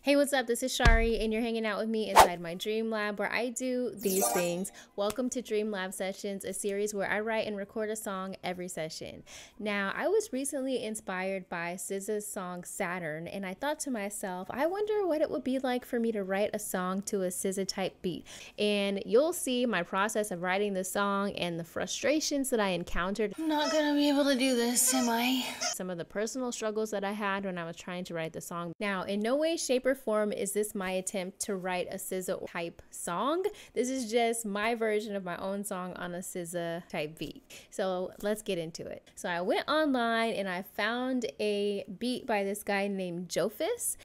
Hey, what's up? This is Shari, and you're hanging out with me inside my Dream Lab where I do these things. Welcome to Dream Lab Sessions, a series where I write and record a song every session. Now, I was recently inspired by SZA's song Saturn, and I thought to myself, I wonder what it would be like for me to write a song to a SZA Type Beat. And you'll see my process of writing the song and the frustrations that I encountered. I'm not gonna be able to do this, am I? Some of the personal struggles that I had when I was trying to write the song. Now, in no way, shape, or form is this my attempt to write a SZA type song. This is just my version of my own song on a SZA type beat. So let's get into it. So I went online and I found a beat by this guy named Jofis.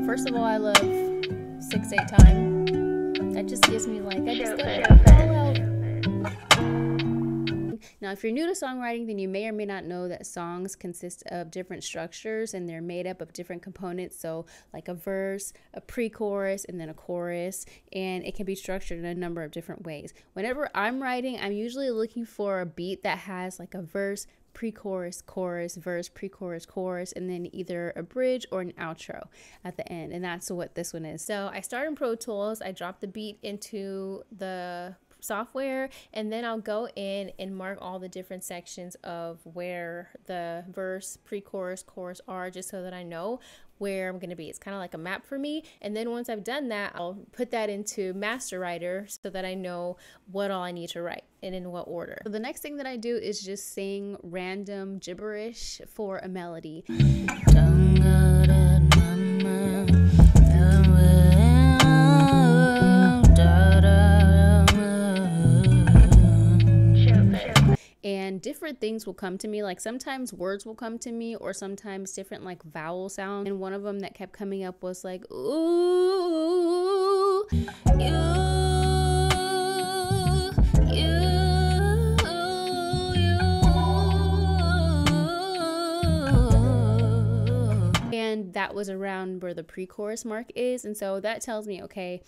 First of all, I love 6/8 time. That just gives me like, I just gotta pull out. Now, if you're new to songwriting, then you may or may not know that songs consist of different structures and they're made up of different components. So like a verse, a pre-chorus, and then a chorus, and it can be structured in a number of different ways. Whenever I'm writing, I'm usually looking for a beat that has like a verse, pre-chorus, chorus, verse, pre-chorus, chorus, and then either a bridge or an outro at the end. And that's what this one is. So I start in Pro Tools, I drop the beat into the software, and then I'll go in and mark all the different sections of where the verse, pre-chorus, chorus are, just so that I know where I'm going to be. It's kind of like a map for me. And then once I've done that, I'll put that into MasterWriter so that I know what all I need to write and in what order. So the next thing that I do is just sing random gibberish for a melody. And different things will come to me, like sometimes words will come to me, or sometimes different like vowel sounds. And one of them that kept coming up was like, ooh, you. And that was around where the pre-chorus mark is. And so that tells me, okay,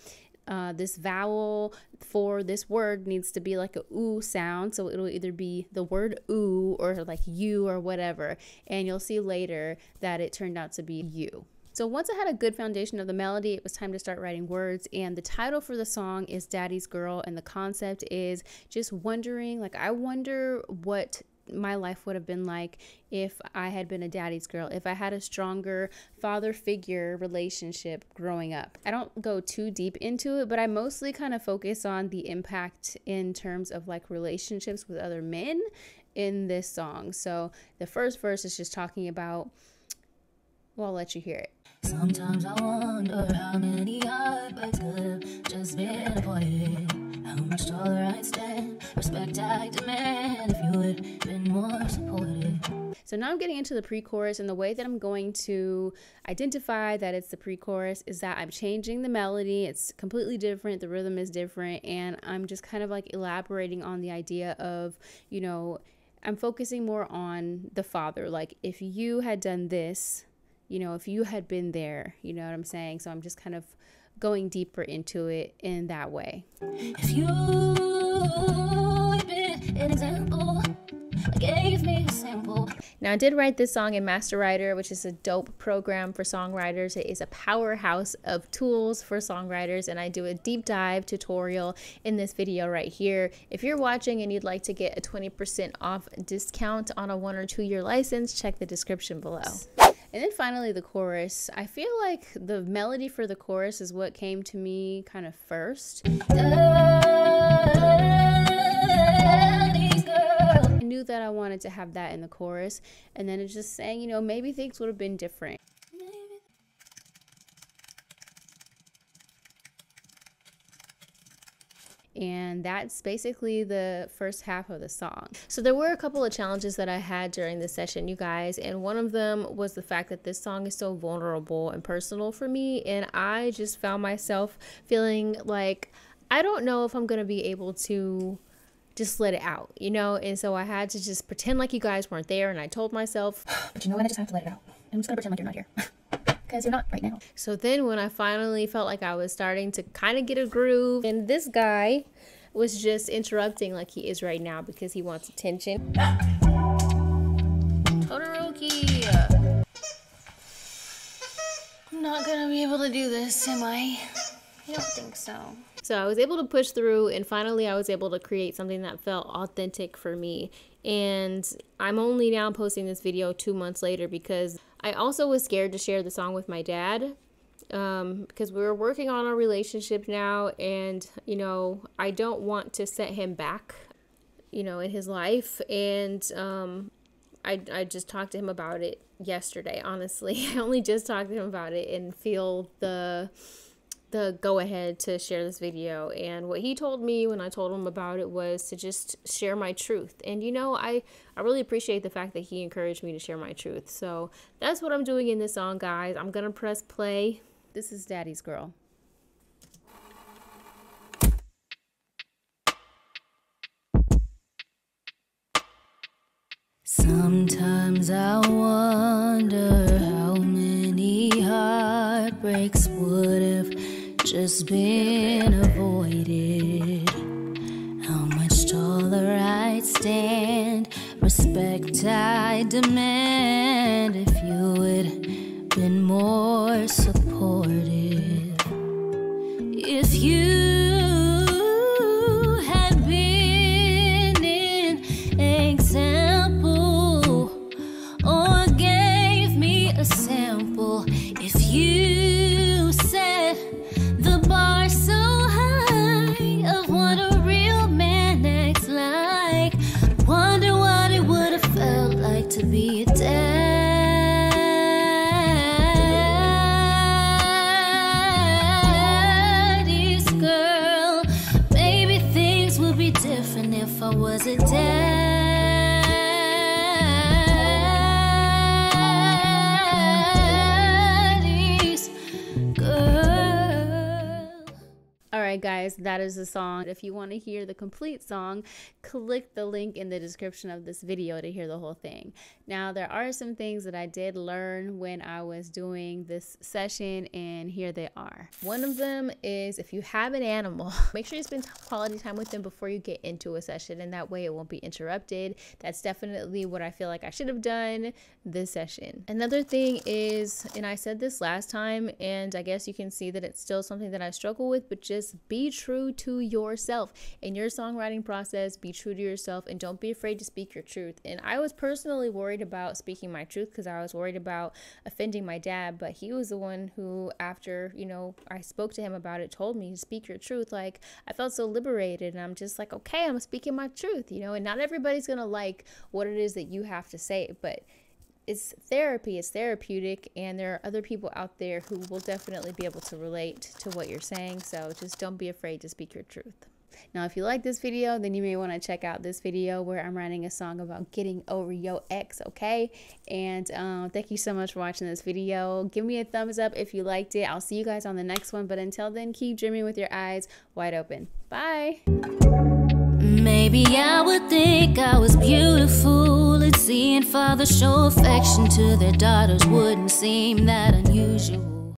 this vowel for this word needs to be like a ooh sound, so it'll either be the word ooh or like you or whatever, and you'll see later that it turned out to be you. So once I had a good foundation of the melody, it was time to start writing words, and the title for the song is Daddy's Girl, and the concept is just wondering, like, I wonder what my life would have been like if I had been a daddy's girl, if I had a stronger father figure relationship growing up. I don't go too deep into it, but I mostly kind of focus on the impact in terms of like relationships with other men in this song. So the first verse is just talking about, well, I'll let you hear it. Sometimes I wonder how many heartbreaks could have just been avoided. How much taller I'd stand, respect I demand if you had been more supportive. So now I'm getting into the pre-chorus, and the way that I'm going to identify that it's the pre-chorus is that I'm changing the melody. It's completely different, the rhythm is different, and I'm just kind of like elaborating on the idea of, you know, I'm focusing more on the father. Like, if you had done this, you know, if you had been there, you know what I'm saying? So I'm just kind of going deeper into it in that way. If you had been an example, gave me a sample. Now, I did write this song in MasterWriter, which is a dope program for songwriters. It is a powerhouse of tools for songwriters, and I do a deep dive tutorial in this video right here. If you're watching and you'd like to get a 20% off discount on a 1 or 2 year license, check the description below. And then finally the chorus. I feel like the melody for the chorus is what came to me kind of first. I knew that I wanted to have that in the chorus, and then it's just saying, you know, maybe things would have been different. And that's basically the first half of the song. So there were a couple of challenges that I had during this session, you guys, and one of them was the fact that this song is so vulnerable and personal for me, and I just found myself feeling like I don't know if I'm gonna be able to just let it out, you know? And so I had to just pretend like you guys weren't there, and I told myself, but you know what, I just have to let it out. I'm just gonna pretend like you're not here. Because you're not right now. So then when I finally felt like I was starting to kind of get a groove, and this guy was just interrupting like he is right now because he wants attention. not gonna be able to do this, am I? I don't think so. So I was able to push through, and finally I was able to create something that felt authentic for me. And I'm only now posting this video 2 months later because I also was scared to share the song with my dad, because we were working on our relationship now, and you know, I don't want to set him back, you know, in his life. And I just talked to him about it yesterday. Honestly, I only just talked to him about it and feel the go ahead to share this video. And what he told me when I told him about it was to just share my truth. And you know, I really appreciate the fact that he encouraged me to share my truth. So that's what I'm doing in this song, guys. I'm gonna press play. This is Daddy's Girl. Sometimes I wonder how many heartbreaks would have just been avoided. How much taller I'd stand, respect I demand if you had been more supportive. If you had been an example or gave me a sample, if you set the bar so high of what a real man acts like, wonder what it would have felt like to be a daddy's girl. Maybe things would be different if I was a daddy's girl. Alright guys, that is the song. If you want to hear the complete song, click the link in the description of this video to hear the whole thing. Now, there are some things that I did learn when I was doing this session, and here they are. One of them is, if you have an animal, make sure you spend quality time with them before you get into a session, and that way it won't be interrupted. That's definitely what I feel like I should have done this session. Another thing is, and I said this last time, and I guess you can see that it's still something that I struggle with, but just be true to yourself. In your songwriting process, be true to yourself and don't be afraid to speak your truth. And I was personally worried about speaking my truth because I was worried about offending my dad, but he was the one who, after, you know, I spoke to him about it, told me to speak your truth. Like, I felt so liberated, and I'm just like, okay, I'm speaking my truth, you know, and not everybody's gonna like what it is that you have to say, but it's therapy, it's therapeutic, and there are other people out there who will definitely be able to relate to what you're saying. So just don't be afraid to speak your truth. Now, if you like this video, then you may want to check out this video where I'm writing a song about getting over your ex, okay? And thank you so much for watching this video. Give me a thumbs up if you liked it. I'll see you guys on the next one, but until then, keep dreaming with your eyes wide open. Bye! Maybe I would think I was beautiful, and seeing fathers show affection to their daughters wouldn't seem that unusual.